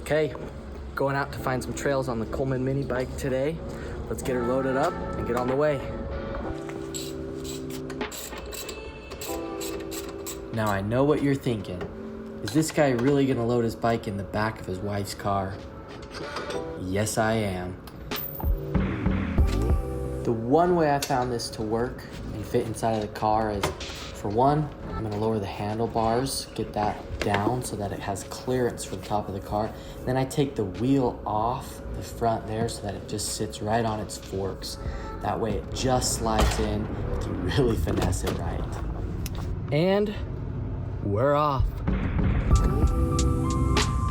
Okay, going out to find some trails on the Coleman mini bike today. Let's get her loaded up and get on the way. Now I know what you're thinking. Is this guy really gonna load his bike in the back of his wife's car? Yes, I am. The one way I found this to work and fit inside of the car is, for one, I'm gonna lower the handlebars, get that down so that it has clearance for the top of the car. Then I take the wheel off the front there so that it just sits right on its forks. That way it just slides in to really finesse it right. And we're off.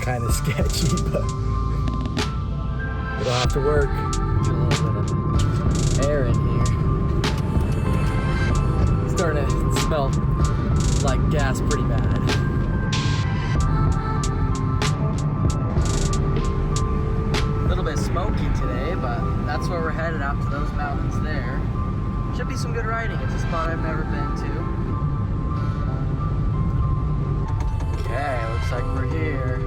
Kind of sketchy, but it'll have to work. Get a little bit of air in here. Starting to smell like gas pretty bad. A little bit smoky today, but that's where we're headed, out to those mountains there. Should be some good riding. It's a spot I've never been to. Okay, looks like we're here.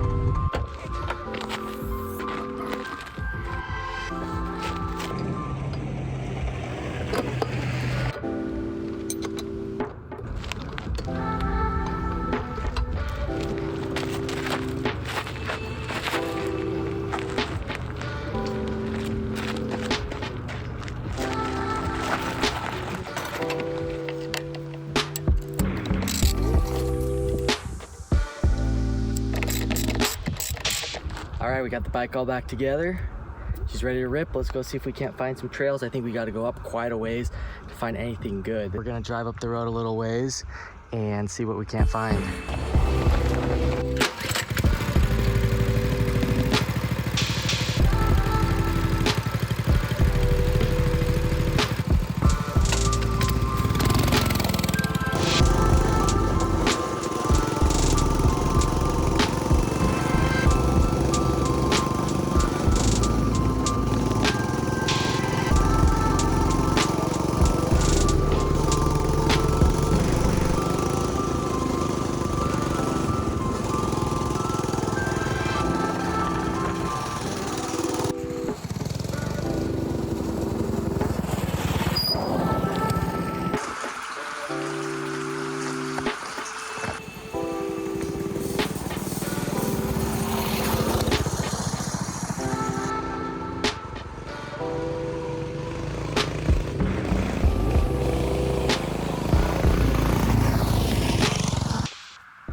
All right, we got the bike all back together. She's ready to rip. Let's go see if we can't find some trails. I think we got to go up quite a ways to find anything good. We're gonna drive up the road a little ways and see what we can't find.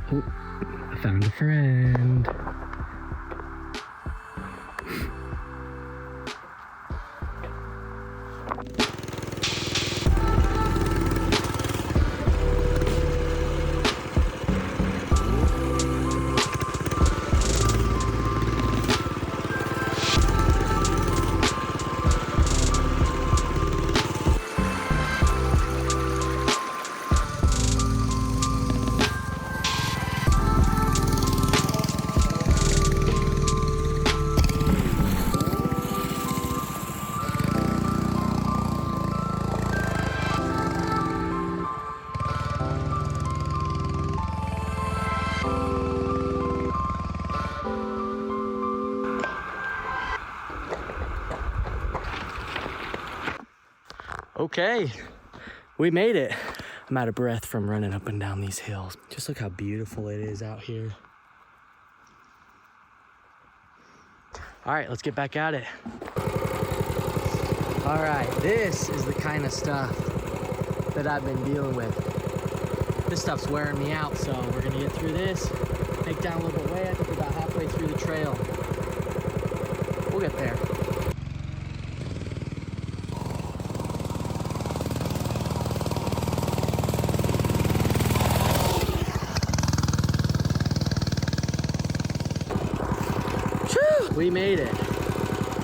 I found a friend. Okay, we made it. I'm out of breath from running up and down these hills. Just look how beautiful it is out here. All right, let's get back at it. All right, this is the kind of stuff that I've been dealing with. This stuff's wearing me out, so we're gonna get through this, take down a little bit way. I think we're about halfway through the trail. We'll get there. We made it.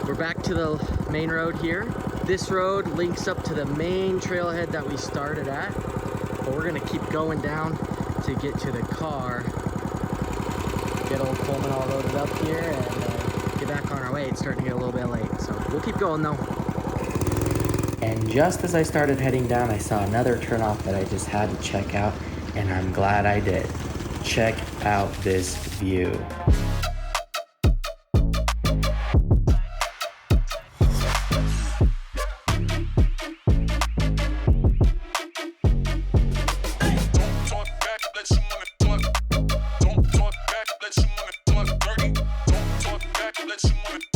We're back to the main road here. This road links up to the main trailhead that we started at, but we're gonna keep going down to get to the car. Get old Coleman all loaded up here and get back on our way. It's starting to get a little bit late, so we'll keep going though. And just as I started heading down, I saw another turnoff that I just had to check out, and I'm glad I did. Check out this view. someone